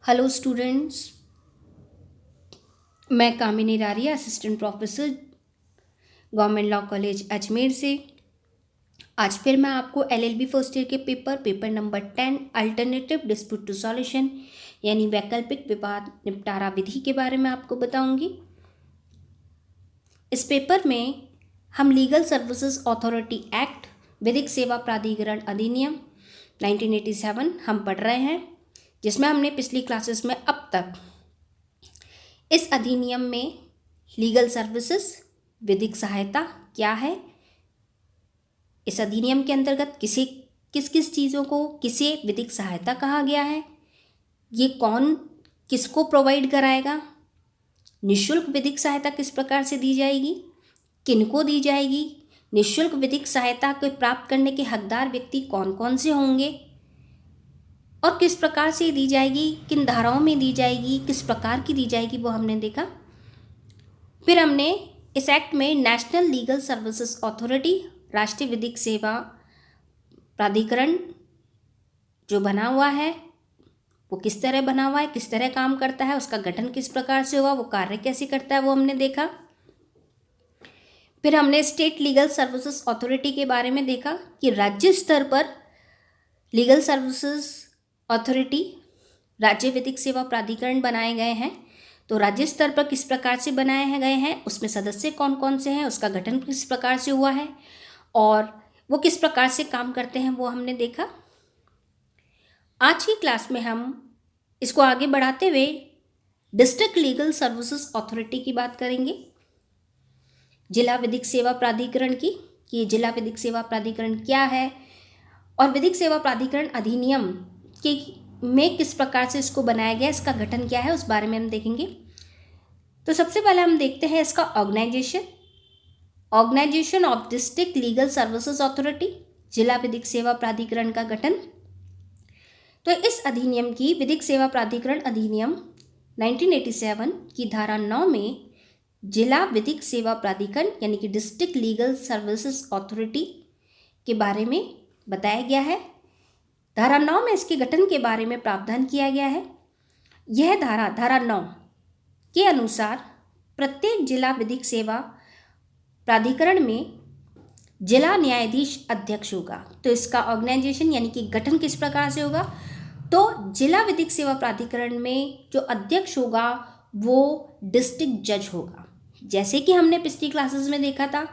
Hello students, मैं Kamini Raria, assistant professor, government law college Ajmer से। आज फिर मैं आपको एलएलबी फर्स्ट ईयर के paper number 10 alternative dispute to solution यानी वैकल्पिक विवाद निपटारा विधि के बारे में आपको बताऊंगी। इस पेपर में हम लीगल सर्विसेज अथॉरिटी एक्ट, विधिक सेवा प्राधिकरण अधिनियम 1987 हम पढ़ रहे हैं, जिसमें हमने पिछली क्लासेस में अब तक इस अधिनियम में लीगल सर्विसेज, विधिक सहायता क्या है, इस अधिनियम के अंतर्गत किस किस चीज़ों को किसे विधिक सहायता कहा गया है, ये कौन किसको प्रोवाइड कराएगा, निःशुल्क विधिक सहायता किस प्रकार से दी जाएगी, किनको दी जाएगी, निःशुल्क विधिक सहायता को प्राप्त करने के हकदार व्यक्ति कौन कौन से होंगे और किस प्रकार से दी जाएगी, किन धाराओं में दी जाएगी, किस प्रकार की दी जाएगी, वो हमने देखा। फिर हमने इस एक्ट में नेशनल लीगल सर्विसेज अथॉरिटी, राष्ट्रीय विधिक सेवा प्राधिकरण जो बना हुआ है वो किस तरह बना हुआ है, किस तरह काम करता है, उसका गठन किस प्रकार से हुआ, वो कार्य कैसे करता है, वो हमने देखा। फिर हमने स्टेट लीगल सर्विसेज अथॉरिटी के बारे में देखा कि राज्य स्तर पर लीगल सर्विसेज अथॉरिटी, राज्य विधिक सेवा प्राधिकरण बनाए गए हैं। तो राज्य स्तर पर किस प्रकार से बनाए गए हैं, उसमें सदस्य कौन कौन से हैं, उसका गठन किस प्रकार से हुआ है और वो किस प्रकार से काम करते हैं, वो हमने देखा। आज की क्लास में हम इसको आगे बढ़ाते हुए डिस्ट्रिक्ट लीगल सर्विसेज अथॉरिटी की बात करेंगे, जिला विधिक सेवा प्राधिकरण की, कि ये जिला विधिक सेवा प्राधिकरण क्या है और विधिक सेवा प्राधिकरण अधिनियम के में किस प्रकार से इसको बनाया गया, इसका गठन क्या है, उस बारे में हम देखेंगे। तो सबसे पहले हम देखते हैं इसका organisation of district legal services authority, जिला विधिक सेवा प्राधिकरण का गठन। तो इस अधिनियम की विधिक सेवा प्राधिकरण अधिनियम 1987 की धारा 9 में जिला विधिक सेवा प्राधिकरण यानी कि डिस्ट्रिक्ट लीगल सर्विसेज अथॉरिटी के बारे में बताया गया है। धारा 9 में इसके गठन के बारे में प्रावधान किया गया है। यह धारा 9 के अनुसार प्रत्येक जिला विधिक सेवा प्राधिकरण में जिला न्यायाधीश अध्यक्ष होगा। तो इसका ऑर्गेनाइजेशन यानी कि गठन किस प्रकार से होगा, तो जिला विधिक सेवा प्राधिकरण में जो अध्यक्ष होगा वो डिस्ट्रिक्ट जज होगा। जैसे कि हमने पिछली क्लासेस में देखा था,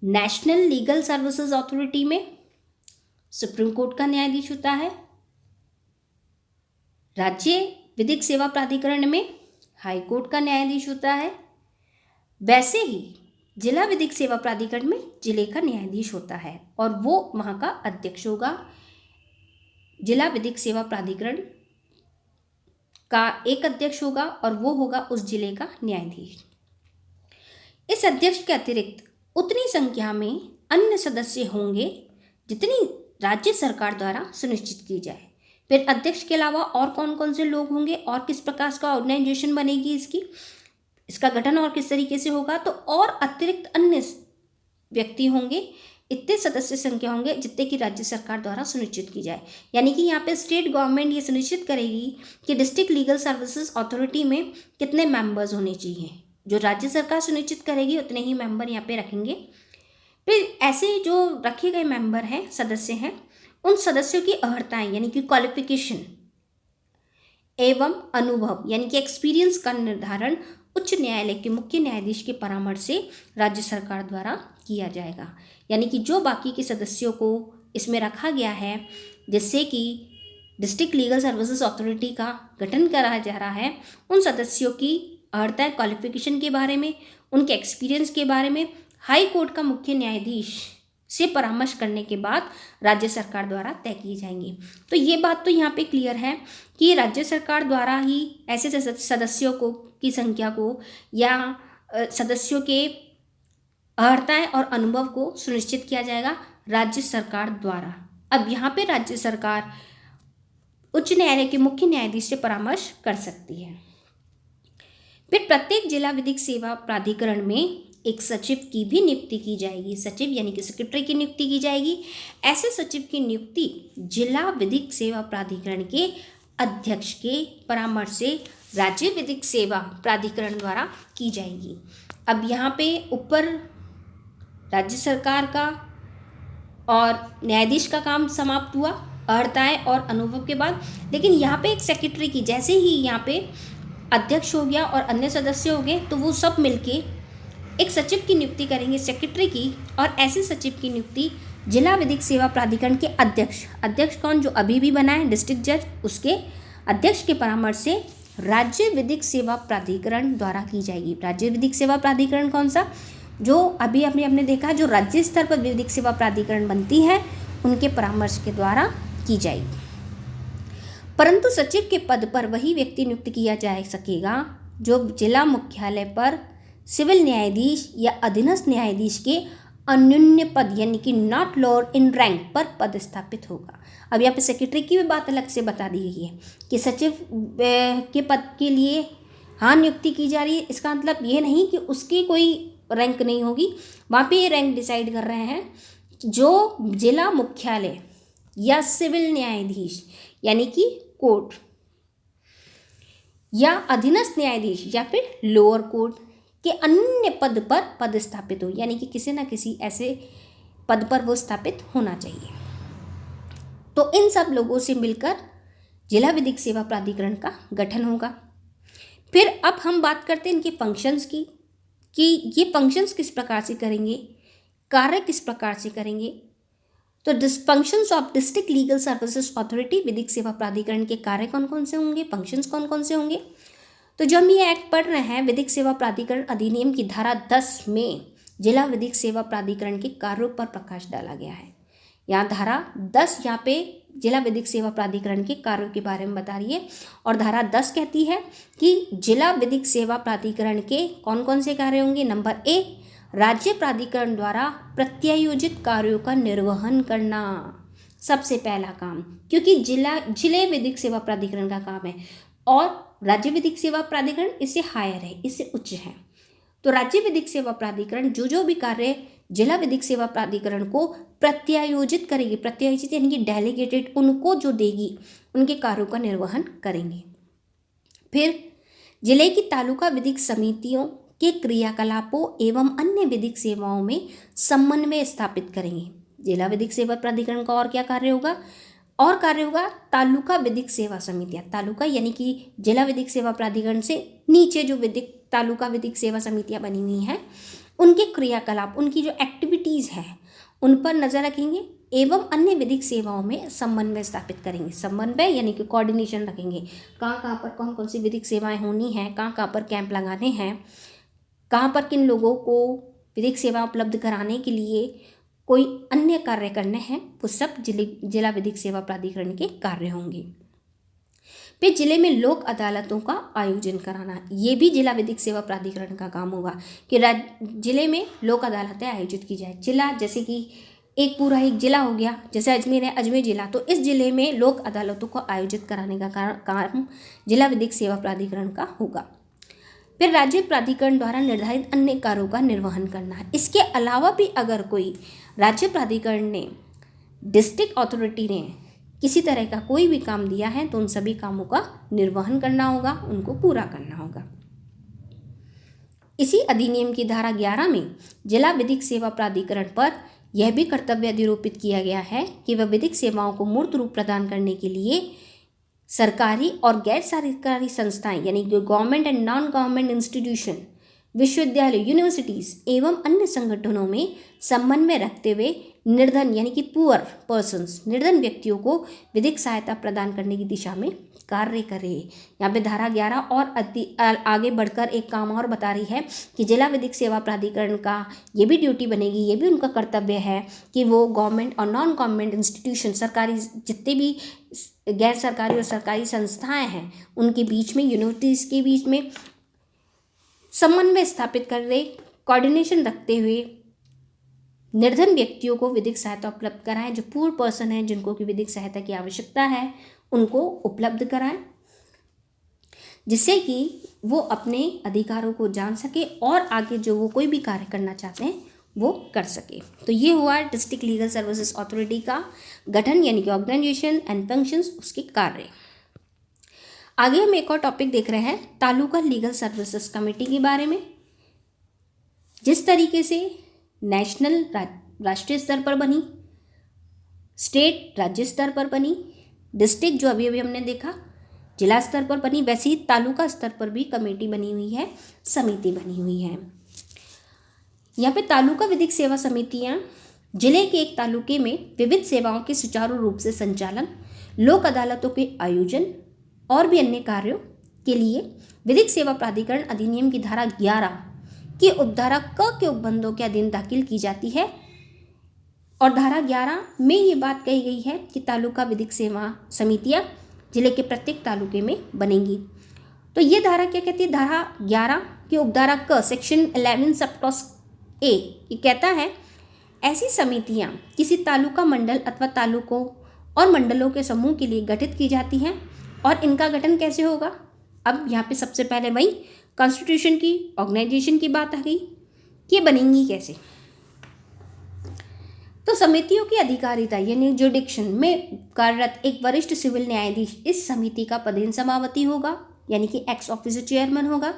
नेशनल लीगल सर्विसेज अथॉरिटी में सुप्रीम कोर्ट का न्यायाधीश होता है, राज्य विधिक सेवा प्राधिकरण में हाई कोर्ट का न्यायाधीश होता है, वैसे ही जिला विधिक सेवा प्राधिकरण में जिले का न्यायाधीश होता है और वो वहाँ का अध्यक्ष होगा। जिला विधिक सेवा प्राधिकरण का एक अध्यक्ष होगा और वो होगा उस जिले का न्यायाधीश। इस अध्यक्ष के अतिरिक्त उतनी संख्या में अन्य सदस्य होंगे जितनी राज्य सरकार द्वारा सुनिश्चित की जाए। फिर अध्यक्ष के अलावा और कौन कौन से लोग होंगे और किस प्रकार का ऑर्गेनाइजेशन बनेगी इसका गठन और किस तरीके से होगा, तो और अतिरिक्त अन्य व्यक्ति होंगे, इतने सदस्य संख्या होंगे जितने की राज्य सरकार द्वारा सुनिश्चित की जाए। यानी कि यहाँ पे स्टेट गवर्नमेंट ये सुनिश्चित करेगी कि डिस्ट्रिक्ट लीगल सर्विसेज अथॉरिटी में कितने मेंबर्स होने चाहिए। जो राज्य सरकार सुनिश्चित करेगी उतने ही मेंबर यहाँ पे रखेंगे। फिर ऐसे जो रखे गए मेंबर हैं, सदस्य हैं, उन सदस्यों की अर्हताएं यानी कि क्वालिफिकेशन एवं अनुभव यानी कि एक्सपीरियंस का निर्धारण उच्च न्यायालय के मुख्य न्यायाधीश के परामर्श से राज्य सरकार द्वारा किया जाएगा। यानी कि जो बाकी के सदस्यों को इसमें रखा गया है जिससे कि डिस्ट्रिक्ट लीगल सर्विसेज अथॉरिटी का गठन करा जा रहा है, उन सदस्यों की अर्हता क्वालिफिकेशन के बारे में, उनके एक्सपीरियंस के बारे में हाई कोर्ट का मुख्य न्यायाधीश से परामर्श करने के बाद राज्य सरकार द्वारा तय की जाएंगी। तो ये बात तो यहाँ पे क्लियर है कि राज्य सरकार द्वारा ही ऐसे सदस्यों को की संख्या को या सदस्यों के अर्हताएं और अनुभव को सुनिश्चित किया जाएगा राज्य सरकार द्वारा। अब यहाँ पे राज्य सरकार उच्च न्यायालय के मुख्य न्यायाधीश से परामर्श कर सकती है। फिर प्रत्येक जिला विधिक सेवा प्राधिकरण में एक सचिव की भी नियुक्ति की जाएगी। सचिव यानी कि सेक्रेटरी की नियुक्ति की जाएगी। ऐसे सचिव की नियुक्ति जिला विधिक सेवा प्राधिकरण के अध्यक्ष के परामर्श से राज्य विधिक सेवा प्राधिकरण द्वारा की जाएगी। अब यहाँ पे ऊपर राज्य सरकार का और न्यायाधीश का काम समाप्त हुआ अर्हताएं और अनुभव के बाद, लेकिन यहाँ पे एक सेक्रेटरी की, जैसे ही यहाँ पे अध्यक्ष हो गया और अन्य सदस्य हो गए तो वो सब मिलके एक सचिव की नियुक्ति करेंगे, सेक्रेटरी की, और ऐसे सचिव की नियुक्ति जिला विधिक सेवा प्राधिकरण के अध्यक्ष कौन, जो अभी भी बना है डिस्ट्रिक्ट जज, उसके अध्यक्ष के परामर्श से राज्य विधिक सेवा प्राधिकरण द्वारा की जाएगी। राज्य विधिक सेवा प्राधिकरण कौन सा, जो अभी हमने देखा जो राज्य स्तर पर विधिक सेवा प्राधिकरण बनती है, उनके परामर्श के द्वारा की जाएगी। परंतु सचिव के पद पर वही व्यक्ति नियुक्त किया जा सकेगा जो जिला मुख्यालय पर सिविल न्यायाधीश या अधीनस्थ न्यायाधीश के अन्यून्य पद यानी कि नॉट लोअर इन रैंक पर पदस्थापित होगा। अब यहाँ पे सेक्रेटरी की भी बात अलग से बता दी गई है कि सचिव के पद के लिए हाँ नियुक्ति की जा रही है, इसका मतलब ये नहीं कि उसकी कोई रैंक नहीं होगी, वहाँ पे ये रैंक डिसाइड कर रहे हैं जो जिला मुख्यालय या सिविल न्यायाधीश यानी कि कोर्ट या अधीनस्थ न्यायाधीश या फिर लोअर कोर्ट के अन्य पद पर पदस्थापित हो, यानी कि किसी न किसी ऐसे पद पर वो स्थापित होना चाहिए। तो इन सब लोगों से मिलकर जिला विधिक सेवा प्राधिकरण का गठन होगा। फिर अब हम बात करते हैं इनके फंक्शंस की कि ये फंक्शंस किस प्रकार से करेंगे, कार्य किस प्रकार से करेंगे। तो functions of district legal services authority विधिक सेवा प्राधिकरण के कार्य कौन कौन से होंगे, फंक्शंस कौन कौन से होंगे। तो जब हम ये एक्ट पढ़ रहे हैं विधिक सेवा प्राधिकरण अधिनियम की धारा 10 में जिला विधिक सेवा प्राधिकरण के कार्यों पर प्रकाश डाला गया है। यहाँ धारा 10 यहाँ पे जिला विधिक सेवा प्राधिकरण के कार्यों के बारे में बता रही है और धारा 10 कहती है कि जिला विधिक सेवा प्राधिकरण के कौन कौन से कार्य होंगे। नंबर 1, राज्य प्राधिकरण द्वारा प्रत्यायोजित कार्यों का निर्वहन करना, सबसे पहला काम, क्योंकि जिले विधिक सेवा प्राधिकरण का काम है और राज्य विधिक सेवा प्राधिकरण इससे हायर है, इससे उच्च है। तो राज्य विधिक सेवा प्राधिकरण जो भी कार्य जिला विधिक सेवा प्राधिकरण को प्रत्यायोजित करेगी, प्रत्यायोजित यानी कि डेलीगेटेड, उनको जो देगी उनके कार्यों का निर्वहन करेंगे। फिर जिले की तालुका विधिक समितियों के क्रियाकलापों एवं अन्य विधिक सेवाओं में समन्वय स्थापित करेंगे। जिला विधिक सेवा प्राधिकरण का और क्या कार्य होगा, और कार्य होगा तालुका विधिक सेवा समितियाँ, तालुका यानी कि जिला विधिक सेवा प्राधिकरण से नीचे जो विधिक तालुका विधिक सेवा समितियाँ बनी हुई हैं, उनके क्रियाकलाप, उनकी जो एक्टिविटीज़ हैं उन पर नज़र रखेंगे एवं अन्य विधिक सेवाओं में समन्वय स्थापित करेंगे। समन्वय यानी कि कोऑर्डिनेशन रखेंगे, कहाँ कहाँ पर कौन कौन सी विधिक सेवाएं होनी हैं, कहाँ कहाँ पर कैंप लगाने हैं, कहाँ पर किन लोगों को विधिक सेवा उपलब्ध कराने के लिए कोई अन्य कार्य करने हैं, वो सब जिला विधिक सेवा प्राधिकरण के कार्य होंगे। फिर जिले में लोक अदालतों का आयोजन कराना, ये भी जिला विधिक सेवा प्राधिकरण का काम होगा कि जिले में लोक अदालतें आयोजित की जाए। जिला जैसे कि एक जिला हो गया, जैसे अजमेर है, अजमेर जिला, तो इस जिले में लोक अदालतों को आयोजित कराने का काम जिला विधिक सेवा प्राधिकरण का होगा। फिर राज्य प्राधिकरण द्वारा निर्धारित अन्य कार्यों का निर्वहन करना है। इसके अलावा भी अगर कोई राज्य प्राधिकरण ने, डिस्ट्रिक्ट अथॉरिटी ने किसी तरह का कोई भी काम दिया है तो उन सभी कामों का निर्वहन करना होगा, उनको पूरा करना होगा। इसी अधिनियम की धारा 11 में जिला विधिक सेवा प्राधिकरण पर यह भी कर्तव्य अधिरोपित किया गया है कि वह विधिक सेवाओं को मूर्त रूप प्रदान करने के लिए सरकारी और गैर सरकारी संस्थाएं यानी कि government and non government institution, विश्वविद्यालय, यूनिवर्सिटीज़ एवं अन्य संगठनों में समन्वय रखते हुए निर्धन यानी कि पुअर पर्सन्स, निर्धन व्यक्तियों को विधिक सहायता प्रदान करने की दिशा में कार्य करे। यहाँ पे धारा 11 और आगे बढ़कर एक काम और बता रही है कि जिला विधिक सेवा प्राधिकरण का ये भी ड्यूटी बनेगी, ये भी उनका कर्तव्य है कि वो गवर्नमेंट और नॉन गवर्नमेंट इंस्टीट्यूशन, सरकारी जितने भी गैर सरकारी और सरकारी संस्थाएं हैं उनके बीच में, यूनिवर्सिटीज़ के बीच में समन्वय स्थापित कर रहे, कोऑर्डिनेशन रखते हुए निर्धन व्यक्तियों को विधिक सहायता उपलब्ध कराएं। जो पुअर पर्सन हैं जिनको की विधिक सहायता की आवश्यकता है उनको उपलब्ध कराएं, जिससे कि वो अपने अधिकारों को जान सके और आगे जो वो कोई भी कार्य करना चाहते हैं वो कर सके। तो ये हुआ डिस्ट्रिक्ट लीगल सर्विसेज अथॉरिटी का गठन यानी कि ऑर्गेनाइजेशन एंड फंक्शंस, उसके कार्य। आगे हम एक और टॉपिक देख रहे हैं तालुका लीगल सर्विसेज कमेटी के बारे में। जिस तरीके से नेशनल राष्ट्रीय स्तर पर बनी, स्टेट राज्य स्तर पर बनी, डिस्ट्रिक्ट जो अभी अभी हमने देखा जिला स्तर पर बनी, वैसे ही तालुका स्तर पर भी कमेटी बनी हुई है, समिति बनी हुई है। यहाँ पे तालुका विधिक सेवा समितियाँ जिले के एक तालुके में विविध सेवाओं के सुचारू रूप से संचालन, लोक अदालतों के आयोजन और भी अन्य कार्यों के लिए विधिक सेवा प्राधिकरण अधिनियम की धारा 11 की उपधारा क के उपबंधों के अधीन दाखिल की जाती है। और धारा 11 में ये बात कही गई है कि तालुका विधिक सेवा समितियाँ जिले के प्रत्येक तालुके में बनेंगी। तो ये धारा क्या कहती है? धारा 11 की उपधारा क सेक्शन 11 सब क्लॉज ए ये कहता है ऐसी समितियाँ किसी तालुका मंडल अथवा तालुकों और मंडलों के समूह के लिए गठित की जाती हैं। और इनका गठन कैसे होगा? अब यहाँ पे सबसे पहले वही कॉन्स्टिट्यूशन की, ऑर्गेनाइजेशन की बात आ गई कि ये बनेंगी कैसे। तो समितियों की अधिकारिता यानी जुडिक्शन में कार्यरत एक वरिष्ठ सिविल न्यायाधीश इस समिति का पदेन सभापति होगा, यानी कि एक्स ऑफिसर चेयरमैन होगा,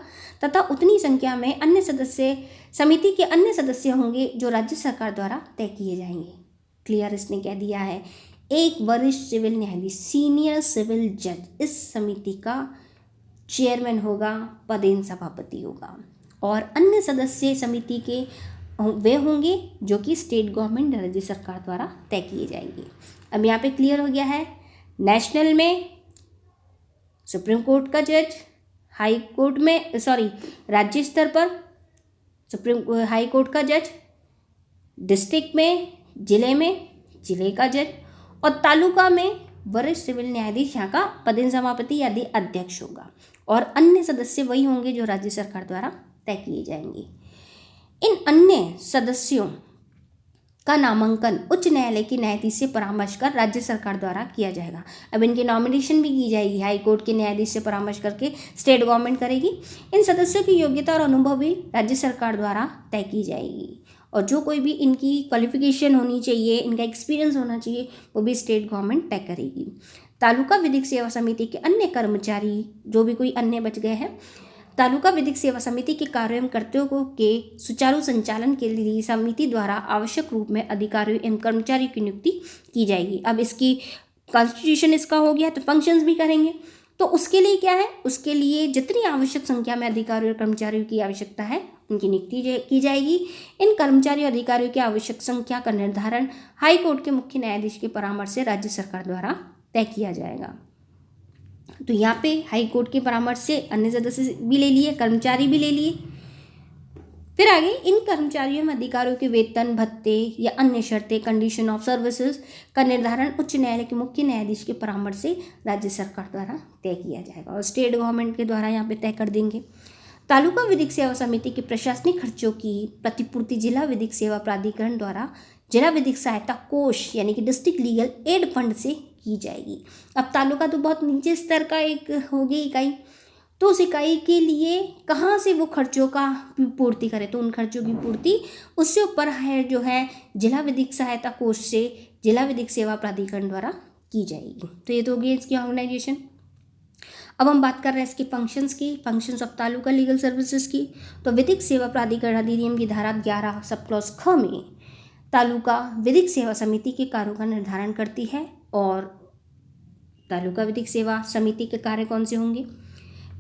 तथा उतनी संख्या में अन्य सदस्य समिति के अन्य सदस्य होंगे जो राज्य सरकार द्वारा तय किए जाएंगे। क्लियर इसने कह दिया है, एक वरिष्ठ सिविल न्यायाधीश सीनियर सिविल जज इस समिति का चेयरमैन होगा, पदेन सभापति होगा, और अन्य सदस्य समिति के वे होंगे जो कि स्टेट गवर्नमेंट राज्य सरकार द्वारा तय किए जाएंगे। अब यहाँ पे क्लियर हो गया है, नेशनल में सुप्रीम कोर्ट का जज, हाई कोर्ट में राज्य स्तर पर हाई कोर्ट का जज, डिस्ट्रिक्ट में जिले का जज, और तालुका में वरिष्ठ सिविल न्यायाधीश यहाँ का पदेन सभापति यदि अध्यक्ष होगा, और अन्य सदस्य वही होंगे जो राज्य सरकार द्वारा तय किए जाएंगे। इन अन्य सदस्यों का नामांकन उच्च न्यायालय की न्यायाधीश से परामर्श कर राज्य सरकार द्वारा किया जाएगा। अब इनकी नॉमिनेशन भी की जाएगी, हाई कोर्ट के न्यायाधीश से परामर्श करके स्टेट गवर्नमेंट करेगी। इन सदस्यों की योग्यता और अनुभव भी राज्य सरकार द्वारा तय की जाएगी, और जो कोई भी इनकी क्वालिफिकेशन होनी चाहिए, इनका एक्सपीरियंस होना चाहिए, वो भी स्टेट गवर्नमेंट तय करेगी। तालुका विधिक सेवा समिति के अन्य कर्मचारी जो भी कोई अन्य बच गए हैं, तालुका विधिक सेवा समिति के कार्यों एवं कर्तव्यों के सुचारू संचालन के लिए समिति द्वारा आवश्यक रूप में अधिकारियों एवं कर्मचारियों की नियुक्ति की जाएगी। अब इसकी कॉन्स्टिट्यूशन इसका हो गया तो फंक्शंस भी करेंगे, तो उसके लिए क्या है, उसके लिए जितनी आवश्यक संख्या में अधिकारियों और कर्मचारियों की आवश्यकता है उनकी नियुक्ति की जाएगी। इन कर्मचारियों अधिकारियों की आवश्यक संख्या का निर्धारण हाई कोर्ट के मुख्य न्यायाधीश के परामर्श से राज्य सरकार द्वारा तय किया जाएगा। तो यहाँ पे हाई कोर्ट के परामर्श से अन्य सदस्य भी ले लिए, कर्मचारी भी ले लिए। फिर आगे इन कर्मचारियों में अधिकारियों के वेतन भत्ते या अन्य शर्तें, कंडीशन ऑफ सर्विसेज का निर्धारण उच्च न्यायालय के मुख्य न्यायाधीश के परामर्श से राज्य सरकार द्वारा तय किया जाएगा, और स्टेट गवर्नमेंट के द्वारा यहाँ पे तय कर देंगे। तालुका विधिक सेवा समिति के प्रशासनिक खर्चों की प्रतिपूर्ति जिला विधिक सेवा प्राधिकरण द्वारा जिला विधिक सहायता कोष यानी कि डिस्ट्रिक्ट लीगल एड फंड से की जाएगी। अब तालुका तो बहुत नीचे स्तर का एक होगी इकाई, तो उस इकाई के लिए कहाँ से वो खर्चों का पूर्ति करे, तो उन खर्चों की पूर्ति उससे ऊपर है जो है जिला विधिक सहायता कोष से जिला विधिक सेवा प्राधिकरण द्वारा की जाएगी। तो ये तो होगी इसकी ऑर्गेनाइजेशन। अब हम बात कर रहे हैं इसके फंक्शंस की, functions of taluka legal services की। तो विधिक सेवा प्राधिकरण अधिनियम की धारा 11 सब क्लॉज ख में तालुका विधिक सेवा समिति के कार्यों का निर्धारण करती है। और तालुका विधिक सेवा समिति के कार्य कौन से होंगे?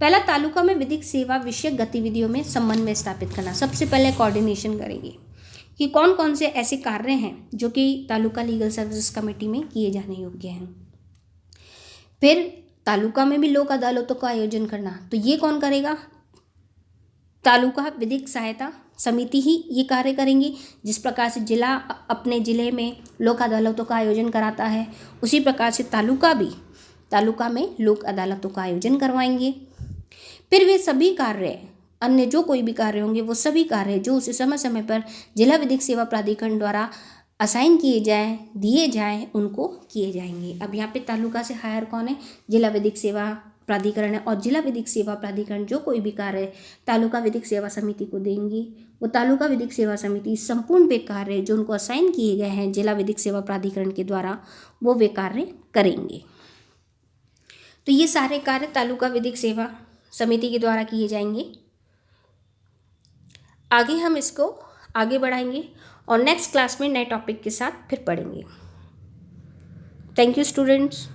पहला, तालुका में विधिक सेवा विषयक गतिविधियों में समन्वय स्थापित करना। सबसे पहले कोऑर्डिनेशन करेंगे कि कौन कौन से ऐसे कार्य हैं जो कि तालुका लीगल सर्विसेज कमेटी में किए जाने योग्य हैं। फिर तालुका में भी लोक अदालतों का आयोजन करना, तो ये कौन करेगा? तालुका विधिक सहायता समिति ही ये कार्य करेंगी। जिस प्रकार से जिला अपने ज़िले में लोक अदालतों का आयोजन कराता है, उसी प्रकार से तालुका में लोक अदालतों का आयोजन करवाएंगे। फिर वे सभी कार्य, अन्य जो कोई भी कार्य होंगे, वो सभी कार्य जो उसे समय समय पर जिला विधिक सेवा प्राधिकरण द्वारा असाइन किए जाएँ, दिए जाएँ, उनको किए जाएंगे। अब यहाँ पे तालुका से हायर कौन है? जिला विधिक सेवा प्राधिकरण है, और जिला विधिक सेवा प्राधिकरण जो कोई भी कार्य तालुका विधिक सेवा समिति को देंगी, वो तालुका विधिक सेवा समिति संपूर्ण वे कार्य जो उनको असाइन किए गए हैं जिला विधिक सेवा प्राधिकरण के द्वारा, वो वे कार्य करेंगे। तो ये सारे कार्य तालुका विधिक सेवा समिति के द्वारा किए जाएंगे। आगे हम इसको आगे बढ़ाएंगे और नेक्स्ट क्लास में नए टॉपिक के साथ फिर पढ़ेंगे। Thank you students.